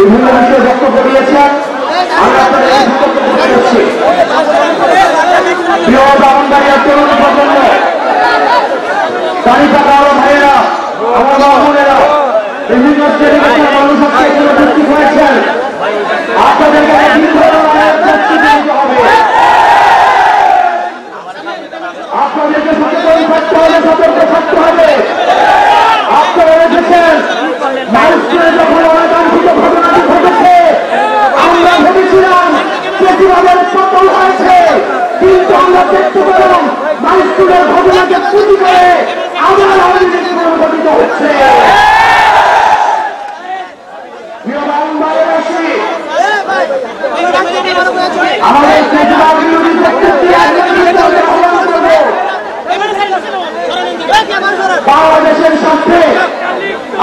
বিভিন্ন বিষয়ে বক্তব্য দিয়েছেন। আমি আপনাদের বক্তব্য তুলে ধরছি। প্রিয় ব্রাহ্মণবাড়িয়ার তরুণ প্রজন্ম, তালিকা কারো ভাইয়েরা, আমার মা বোনেরা, বিভিন্ন শ্রেণীর মানুষ আজকে এখানে উপস্থিত হয়েছেন। আপনাদেরকে আপনাদেরকে সচেতন থাকতে হবে, সতর্ক থাকতে হবে। আপনারা এসেছেন মাইলস্টোনে যখন অনাকাঙ্ক্ষিত ঘটনাটি ঘটেছে, আমরা ভেবেছিলাম প্রতিবাদের পতন হয়েছে, কিন্তু আমরা দেখতে পেলাম মাইলস্টোনের ঘটনাকে পুঁজি করে আবার আমাদের ঘটিত হচ্ছে। আমাদের প্রতিবাদ বিরোধী বাংলাদেশের স্বার্থে,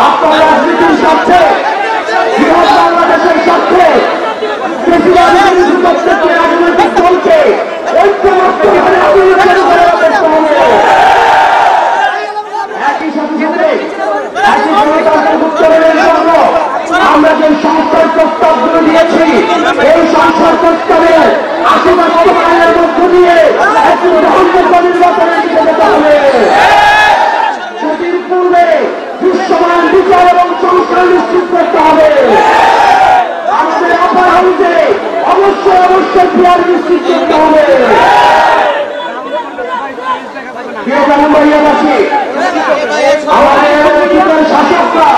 আপনার রাজনীতির স্বার্থে, বৃহৎ বাংলাদেশের স্বার্থে প্রত্যেকটি রাজনৈতিক দলকে ঐক্যবদ্ধভাবে আন্দোলন করে রাখতে হবে। একই সাথে একই উত্তরণের জন্য আমরা যে সংস্কার প্রস্তাবগুলো দিয়েছি, এই সংস্কার প্রস্তাবের আশেপাশের মধ্য দিয়ে একটি গ্রহণযোগ্য নির্বাচনের দিকে যেতে হবে। সেটির পূর্বে দৃশ্যমান বিচার এবং সংস্কার নিশ্চিত করতে হবে। আমাদের আপার হাউসে অবশ্যই বিহার নিশ্চিত করতে হবে। আমাদের শাসকরা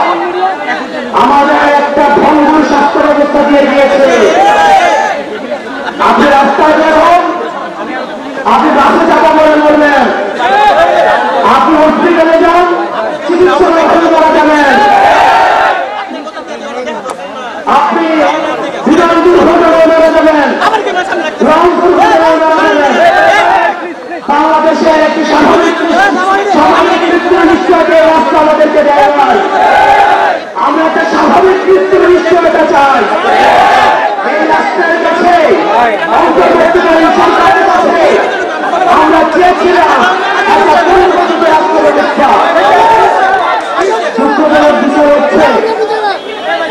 আমাদের একটা ভঙ্গুর স্বাস্থ্য ব্যবস্থা দিয়ে দিয়েছে। আপনি রাস্তায় বের হন, আপনি বাসে চাপা পড়ে মরবেন, আপনি হসপিটালে যান, চিকিৎসালয় মারা যাবেন, আপনি বিমান দুর্ঘটনায় মারা যাবেন, রংপুর ঘটনায় মারা যাবেন। বাংলাদেশের একটি স্বাভাবিক মৃত্যুর নিশ্চয়কে রাস্তা আমাদেরকে দেয় না। আমরা একটা স্বাভাবিক মৃত্যুর নিশ্চয়তা চাই। এই রাস্তার কাছে অন্তর্বর্তীকালীন সরকারের কাছে আমরা চেয়েছিলাম একটা পরিবর্তিত রাষ্ট্র ব্যবস্থা। দুঃখজনক বিষয় হচ্ছে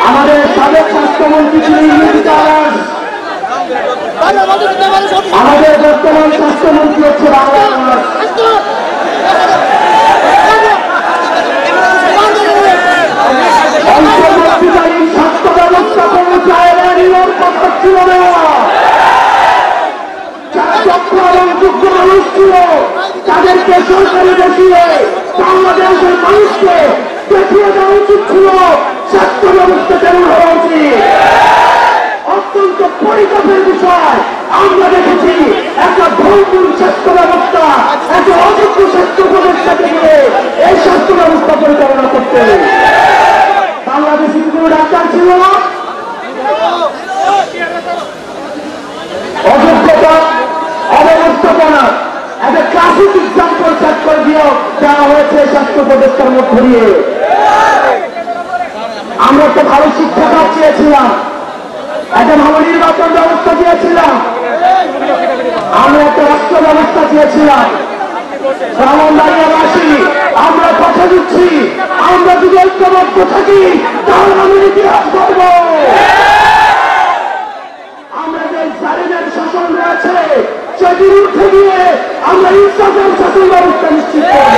আমাদের সাবেক স্বাস্থ্যমন্ত্রী ছিলেন আমাদের বর্তমান স্বাস্থ্যমন্ত্রী হচ্ছে বাংলাদেশ। অন্তর্বর্তীকালীন স্বাস্থ্য ব্যবস্থা পর্যায়ের কথা ছিল না। যারা দক্ষ এবং যোগ্য মানুষ ছিল তাদেরকে সরকারি বসিয়ে বাংলাদেশের মানুষকে দেখিয়ে দেওয়া উচিত ছিল স্বাস্থ্য ব্যবস্থা কেমন হওয়া উচিত। অত্যন্ত পরিতাপের বিষয়, আমরা দেখেছি একটা ভঙ্গুর স্বাস্থ্য ব্যবস্থা, একটা অযোগ্য স্বাস্থ্য উপদেষ্টাকে দিয়ে এই স্বাস্থ্য ব্যবস্থা পরিচালনা করতে। বাংলাদেশে কোনো ডাক্তার ছিল না, অযোগ্যতা, অব্যবস্থাপনা একটা ক্লাসিক এক্সাম্পল সেট করে দিয়েও দেওয়া হয়েছে স্বাস্থ্য উপদেষ্টার মধ্য দিয়ে। আমরা একটা ভালো শিক্ষা চেয়েছিলাম, একটা ভালো নির্বাচন ব্যবস্থা চেয়েছিলাম, আমরা একটা রাষ্ট্র ব্যবস্থা চেয়েছিলাম। ব্রাহ্মণবাড়িয়াবাসী আমরা কথা দিচ্ছি, আমরা যদি ঐক্যবদ্ধ থাকি তাহলে আমি ইতিহাস করব। আমরা যে জালিমের শাসন রয়েছে সেটির উঠে গিয়ে আমরা ইনসাফের শাসন ব্যবস্থা নিশ্চিত করব।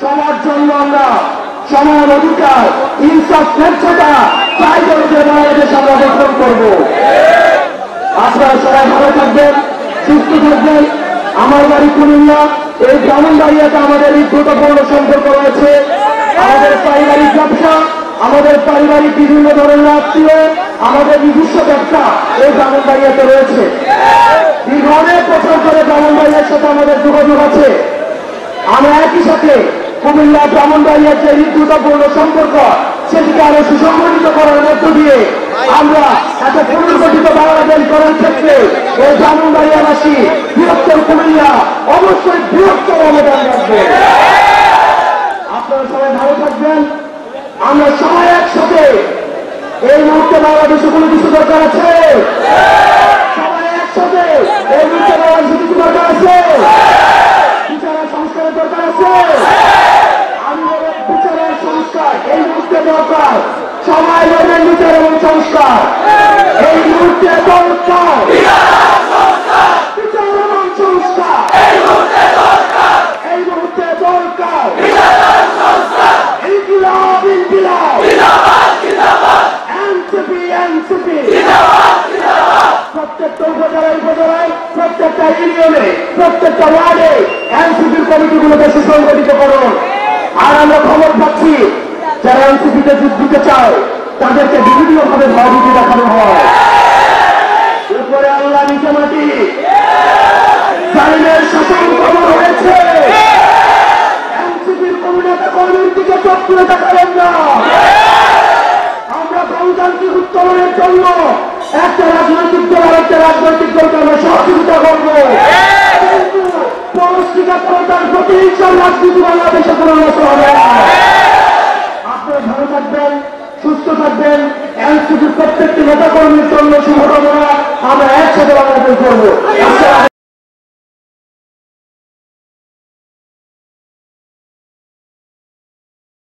সবার জন্য আমরা সমান অধিকার, ইনসাফ, স্বেচ্ছতা চাই করে যে বাংলাদেশ আমরা গঠন করব। আপনারা সবাই ভালো থাকবেন, সুস্থ থাকবেন। আমার বাড়ি কুমিল্লা, এই ব্রাহ্মণবাড়িয়াতে আমাদের গুরুত্বপূর্ণ সম্পর্ক রয়েছে। আমাদের পারিবারিক ব্যবসা, আমাদের পারিবারিক বিভিন্ন ধরনের আত্মীয়, আমাদের নিজস্ব ব্যবসা এই ব্রাহ্মণবাড়িয়াতে রয়েছে। দীর্ঘ অনেক বছর ধরে ব্রাহ্মণবাড়িয়ার সাথে আমাদের যোগাযোগ আছে। আমরা একই সাথে কুমিল্লা ব্রাহ্মণবাড়িয়ার যে গুরুত্বপূর্ণ সম্পর্ক সেটিকে আরো সুসংগঠিত করার মধ্য দিয়ে আমরা একটা পুনর্গঠিত বাংলাদেশ গড়ার ক্ষেত্রে এই ব্রাহ্মণবাড়িয়াবাসী, বৃহত্তর কুমিল্লা অবশ্যই বৃহত্তর অবদান রাখবে। আপনারা সবাই ভালো থাকবেন। আমরা সবাই একসাথে এই মুহূর্তে বাংলাদেশে কোনো কিছু দরকার আছে, সবাই একসাথে এই মুহূর্তে বাংলাদেশে কিছু দরকার আছে, বিচারের সংস্কারের দরকার আছে, বিচারের সংস্কার এই মুহূর্তে দরকার। সবাই চাই ধর্মের বিচার এবং সংস্কার। এই মুহূর্তে দরকার বিচার এবং সংস্কার। এই মুহূর্তে দরকার ইনকিলাব ইনকিলাব এনসিপি এনসিপি। প্রত্যেকটা উপজেলায় প্রত্যেকটা ইউনিয়নে প্রত্যেকটা ওয়ার্ডে এনসিপির কমিটিগুলোকে সুসংগঠিত করুন। আর আমরা খবর পাচ্ছি যারা এনসিপিতে যোগ দিতে চায় তাদেরকে বিভিন্নভাবে ভয়ভীতি দেখানো হয়। উপরে আল্লাহ নিচে মাটি, জালিমের শাসন কবর হয়েছে। এনসিপির কর্মীর দিকে চোখ তুলে তাকাবেন না। আমরা গণতান্ত্রিক উত্তরণের জন্য একটা রাজনৈতিক দল আর একটা রাজনৈতিক দলকে আমরা সহযোগিতা করব, কিন্তু পরস্পরিকতার প্রতিহিংসার রাজনীতি বাংলাদেশে কোনো নষ্ট হবে না। আপনারা ভালো থাকবেন, সুস্থ থাকবেন। এনসিপির প্রত্যেকটি নেতা কর্মীর জন্য শুভকামনা। আমরা একসাথে বাংলাদেশ করবো।